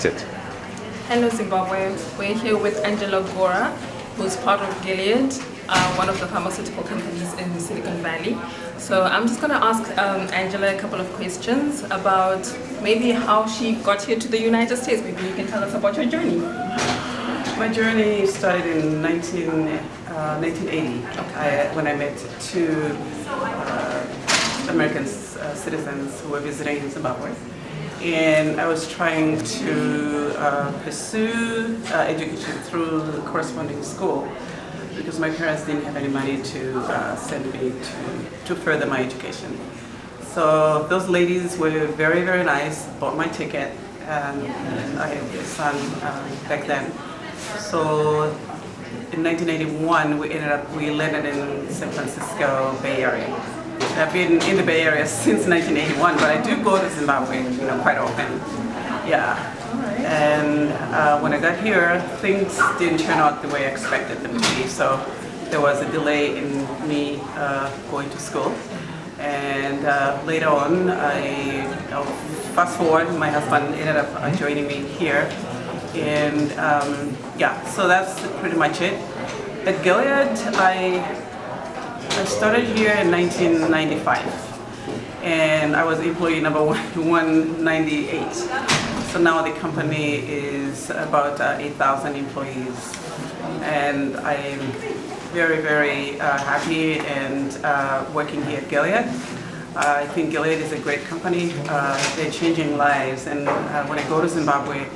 started. Hello Zimbabwe, we're here with Angela Gora, who's part of Gilead, one of the pharmaceutical companies in Silicon Valley. So I'm just going to ask Angela a couple of questions about maybe how she got here to the United States. Maybe you can tell us about your journey. My journey started in 1980 when I met two American citizens who were visiting in Zimbabwe. And I was trying to pursue education through corresponding school because my parents didn't have any money to send me to further my education. So those ladies were very, very nice, bought my ticket, and I had a son back then. So in 1981, we landed in San Francisco Bay Area. I've been in the Bay Area since 1981, but I do go to Zimbabwe, quite often. Yeah. And when I got here, things didn't turn out the way I expected them to be. So there was a delay in me going to school. And later on, fast forward, my husband ended up joining me here. And so that's pretty much it. At Gilead, I started here in 1995, and I was employee number 198. So now the company is about 8,000 employees, and I'm very, very happy and working here at Gilead. I think Gilead is a great company. They're changing lives, and when I go to Zimbabwe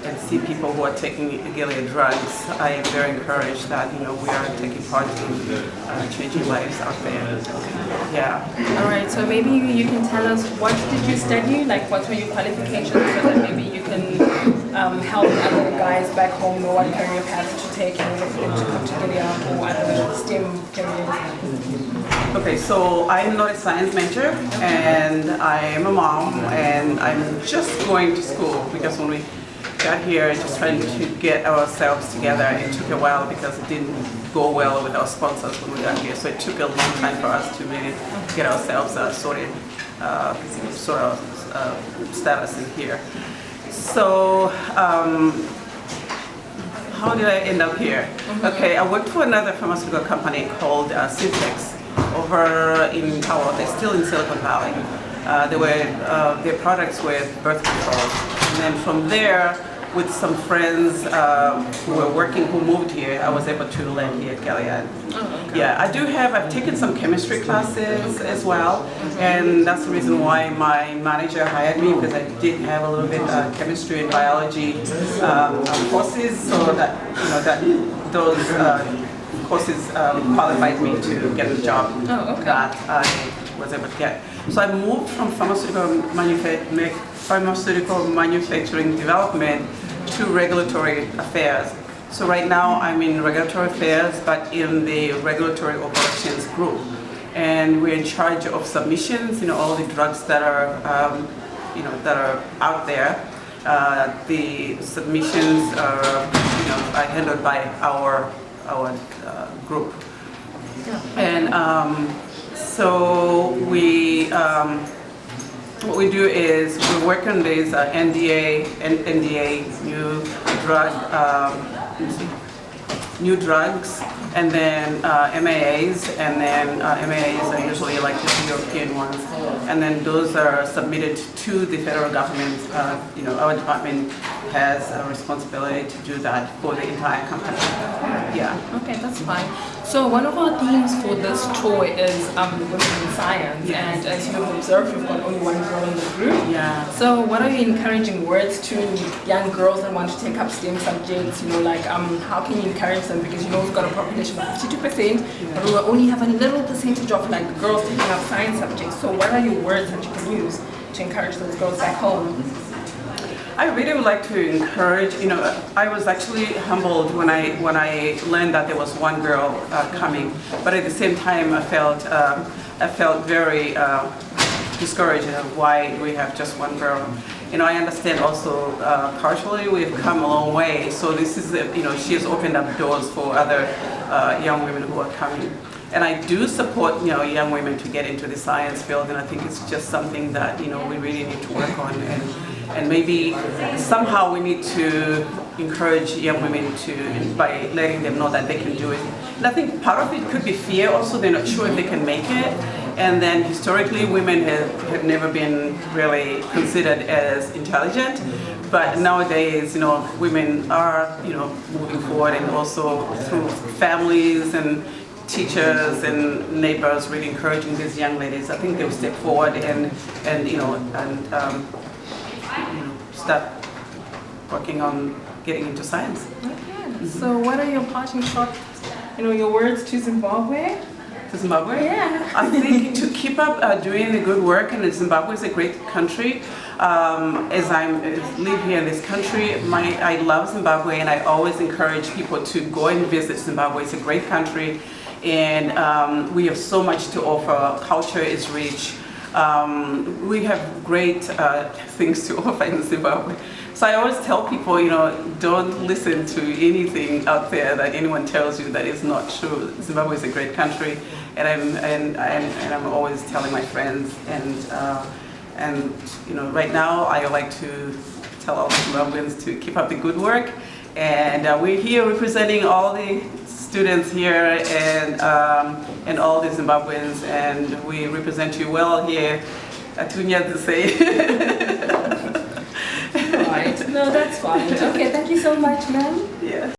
and see people who are taking Gilead drugs, I am very encouraged that we are taking part in changing lives out there. Yeah. All right. So maybe you can tell us, what did you study? Like, what were your qualifications, so that maybe you can help other guys back home know what career path to take and if they to come to Gilead or other STEM careers. Okay, so I'm not a science major, and I am a mom, and I'm just going to school because when we got here just trying to get ourselves together. It took a while because it didn't go well with our sponsors when we got here, so it took a long time for us to really get ourselves sorted, sort of status in here. So how did I end up here? Okay, I worked for another pharmaceutical company called Syntex over in Tower. They're still in Silicon Valley. Their products were birth control. And then from there, with some friends who moved here, I was able to land here at Gilead. Oh, okay. Yeah, I've taken some chemistry classes as well, and that's the reason why my manager hired me, because I did have a little bit of chemistry and biology courses, so that those courses qualified me to get the job that I was able to get. So I moved from pharmaceutical manufacturing development to regulatory affairs. So right now I'm in regulatory affairs, but in the regulatory operations group. And we're in charge of submissions, all the drugs that are, that are out there. The submissions are, are handled by our group. And so what we do is we work on these NDA, new drugs, and then MAAs, and then MAAs are usually like the European ones, and then those are submitted to the federal government. Our department has a responsibility to do that for the entire company. Yeah. Okay, that's fine. So one of our themes for this tour is women in science, and as you have observed, we've got only one girl in the group. Yeah. So what are your encouraging words to young girls that want to take up STEM subjects? How can you encourage them? Because we've got a population of 52%, but we only have a little percentage of girls taking up science subjects. So what are your words that you can use to encourage those girls back home? I really would like to encourage, I was actually humbled when I learned that there was one girl coming, but at the same time I felt very discouraged. Why do we have just one girl? I understand also culturally we've come a long way, so this is, she has opened up doors for other young women who are coming. And I do support, young women to get into the science field, and I think it's just something that, we really need to work on. and maybe somehow we need to encourage young women to, by letting them know that they can do it. And I think part of it could be fear also, they're not sure if they can make it. And then historically women have never been really considered as intelligent. But nowadays, women are, moving forward, and also through families and teachers and neighbors really encouraging these young ladies. I think they'll step forward and start working on getting into science. Okay. So what are your parting shots, your words to Zimbabwe? To Zimbabwe? Yeah. I think to keep up doing the good work, and Zimbabwe is a great country. As I live here in this country, I love Zimbabwe, and I always encourage people to go and visit Zimbabwe. It's a great country, and we have so much to offer. Culture is rich. We have great things to offer in Zimbabwe. So I always tell people, don't listen to anything out there that anyone tells you that is not true. Zimbabwe is a great country, and I'm always telling my friends, and right now I like to tell all the Zimbabweans to keep up the good work, and we're here representing all the students here and all the Zimbabweans, and we represent you well here. Atunya to say. Right. No, that's fine. Okay, thank you so much, ma'am. Yeah.